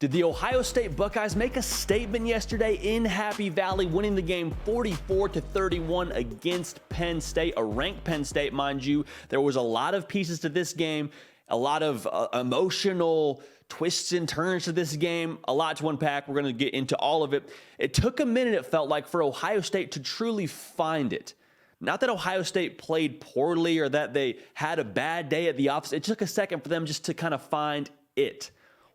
Did the Ohio State Buckeyes make a statement yesterday in Happy Valley, winning the game 44-31 against Penn State, a ranked Penn State, mind you? There was a lot of pieces to this game, a lot of emotional twists and turns to this game, a lot to unpack. We're going to get into all of it. It took a minute, it felt like, for Ohio State to truly find it. Not that Ohio State played poorly or that they had a bad day at the office. It took a second for them just to kind of find it.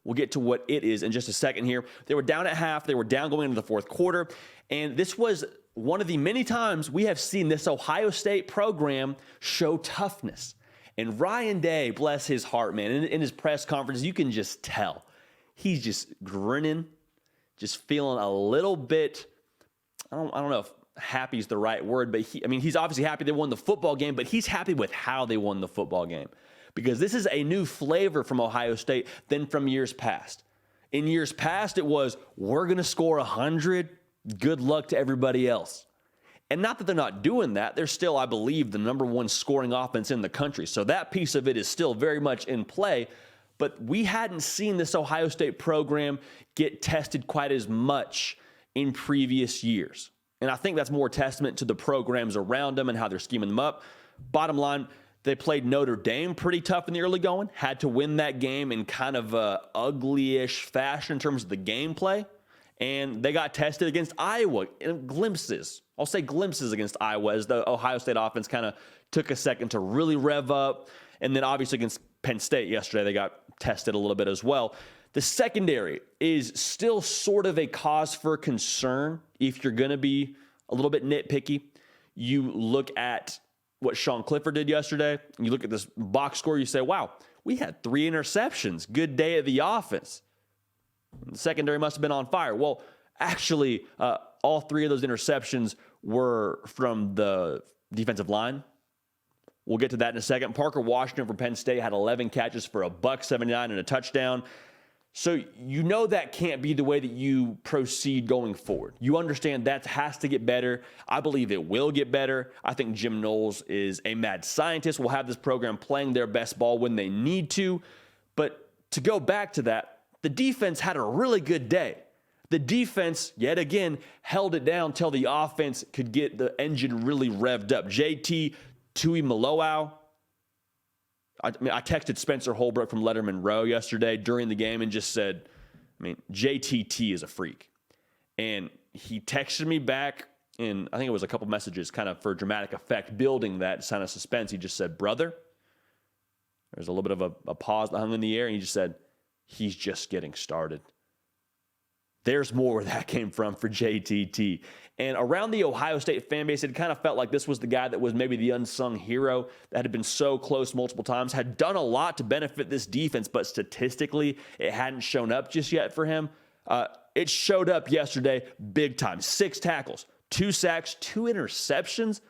We'll get to what it is in just a second here. They were down at half. They were down going into the fourth quarter. And this was one of the many times we have seen this Ohio State program show toughness. And Ryan Day, bless his heart, man, in his press conference, you can just tell. He's just grinning, just feeling a little bit, I don't know if happy is the right word, but he's obviously happy they won the football game, but he's happy with how they won the football game. Because this is a new flavor from Ohio State than from years past. In years past, it was, we're going to score 100. Good luck to everybody else. And not that they're not doing that. They're still, I believe, the number one scoring offense in the country. So that piece of it is still very much in play. But we hadn't seen this Ohio State program get tested quite as much in previous years. And I think that's more testament to the programs around them and how they're scheming them up. Bottom line, they played Notre Dame pretty tough in the early going, had to win that game in kind of a ugly-ish fashion in terms of the gameplay, and they got tested against Iowa in glimpses. I'll say glimpses against Iowa as the Ohio State offense kind of took a second to really rev up, and then obviously against Penn State yesterday they got tested a little bit as well. The secondary is still sort of a cause for concern if you're going to be a little bit nitpicky. You look at what Sean Clifford did yesterday, and you look at this box score, you say, wow, we had 3 interceptions. Good day at the offense. The secondary must have been on fire. Well, actually, all 3 of those interceptions were from the defensive line. We'll get to that in a second. Parker Washington from Penn State had 11 catches for $179 and a touchdown. So you know that can't be the way that you proceed going forward. You understand that has to get better. I believe it will get better. I think Jim Knowles is a mad scientist. Will have this program playing their best ball when they need to. But to go back to that, the defense had a really good day. The defense, yet again, held it down till the offense could get the engine really revved up. JT Tuimoloau. I texted Spencer Holbrook from Letterman Row yesterday during the game and just said, JTT is a freak. And he texted me back, and I think it was a couple messages kind of for dramatic effect, building that sign of suspense. He just said, brother, there's a little bit of a pause that hung in the air, and he just said, he's just getting started. There's more where that came from for JTT. And around the Ohio State fan base, it kind of felt like this was the guy that was maybe the unsung hero that had been so close multiple times, had done a lot to benefit this defense, but statistically, it hadn't shown up just yet for him. It showed up yesterday big time. 6 tackles, 2 sacks, 2 interceptions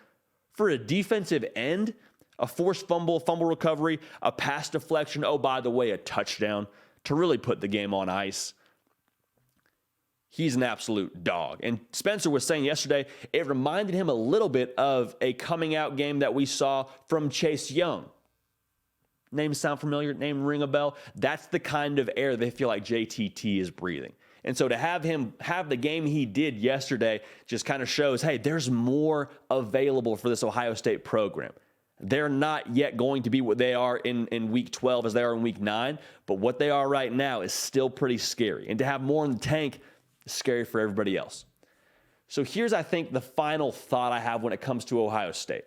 for a defensive end, a forced fumble recovery, a pass deflection, oh, by the way, a touchdown to really put the game on ice. He's an absolute dog. And Spencer was saying yesterday, it reminded him a little bit of a coming out game that we saw from Chase Young. Name sound familiar? Name ring a bell? That's the kind of air they feel like JTT is breathing. And so to have him have the game he did yesterday just kind of shows, hey, there's more available for this Ohio State program. They're not yet going to be what they are in week 12 as they are in week 9, but what they are right now is still pretty scary. And to have more in the tank, scary for everybody else. So here's, I think, the final thought I have when it comes to Ohio State.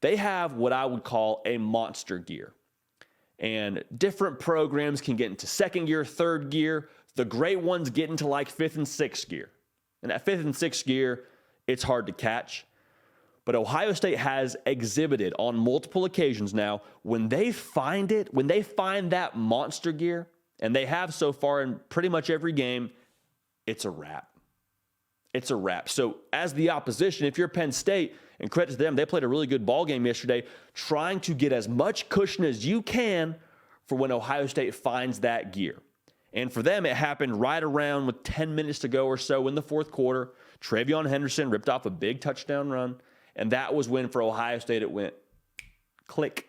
They have what I would call a monster gear. And different programs can get into second gear, third gear. The great ones get into like fifth and sixth gear. And at fifth and sixth gear, it's hard to catch. But Ohio State has exhibited on multiple occasions now, when they find it, when they find that monster gear, and they have so far in pretty much every game, it's a wrap. It's a wrap. So as the opposition, if you're Penn State, and credit to them, they played a really good ball game yesterday, trying to get as much cushion as you can for when Ohio State finds that gear. And for them, it happened right around with 10 minutes to go or so in the fourth quarter. Travion Henderson ripped off a big touchdown run, and that was when for Ohio State it went click.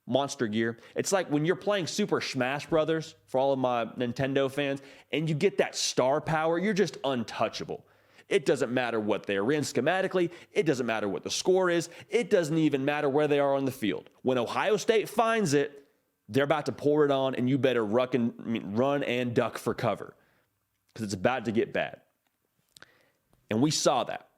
Monster Gear. It's like when you're playing Super Smash Brothers, for all of my Nintendo fans, and you get that star power, you're just untouchable. It doesn't matter what they're in schematically. It doesn't matter what the score is. It doesn't even matter where they are on the field. When Ohio State finds it, they're about to pour it on, and you better run and duck for cover because it's about to get bad. And we saw that.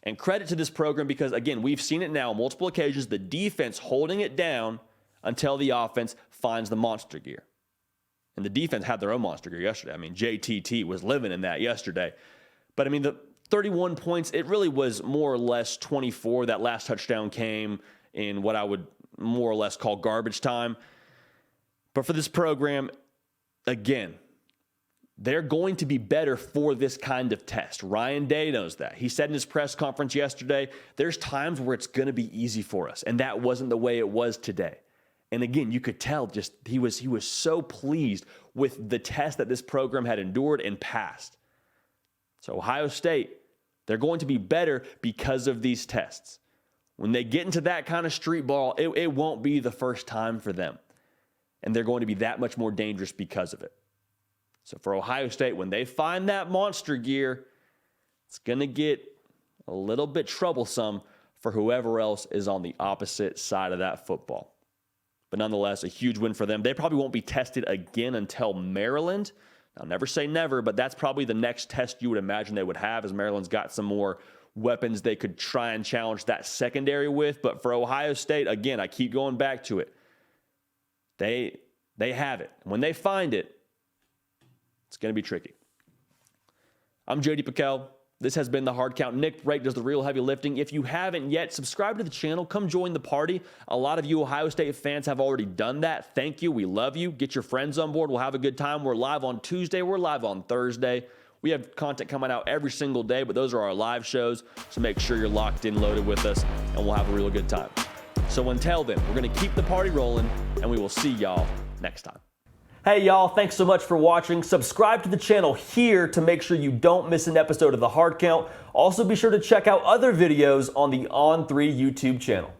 And credit to this program because, again, we've seen it now on multiple occasions, the defense holding it down until the offense finds the monster gear. And the defense had their own monster gear yesterday. I mean, JTT was living in that yesterday. But, I mean, the 31 points, it really was more or less 24. That last touchdown came in what I would more or less call garbage time. But for this program, again, they're going to be better for this kind of test. Ryan Day knows that. He said in his press conference yesterday, there's times where it's going to be easy for us, and that wasn't the way it was today. And again, you could tell just he was so pleased with the test that this program had endured and passed. So Ohio State, they're going to be better because of these tests. When they get into that kind of street ball, it won't be the first time for them. And they're going to be that much more dangerous because of it. So for Ohio State, when they find that monster gear, it's going to get a little bit troublesome for whoever else is on the opposite side of that football. But nonetheless, a huge win for them. They probably won't be tested again until Maryland. I'll never say never, but that's probably the next test you would imagine they would have, as Maryland's got some more weapons they could try and challenge that secondary with. But for Ohio State, again, I keep going back to it. They have it. When they find it, it's going to be tricky. I'm J.D. Piquel. This has been The Hard Count. Nick Brake does the real heavy lifting. If you haven't yet, subscribe to the channel. Come join the party. A lot of you Ohio State fans have already done that. Thank you. We love you. Get your friends on board. We'll have a good time. We're live on Tuesday. We're live on Thursday. We have content coming out every single day, but those are our live shows. So make sure you're locked in, loaded with us, and we'll have a real good time. So until then, we're going to keep the party rolling, and we will see y'all next time. Hey y'all, thanks so much for watching. Subscribe to the channel here to make sure you don't miss an episode of The Hard Count. Also be sure to check out other videos on the On3 YouTube channel.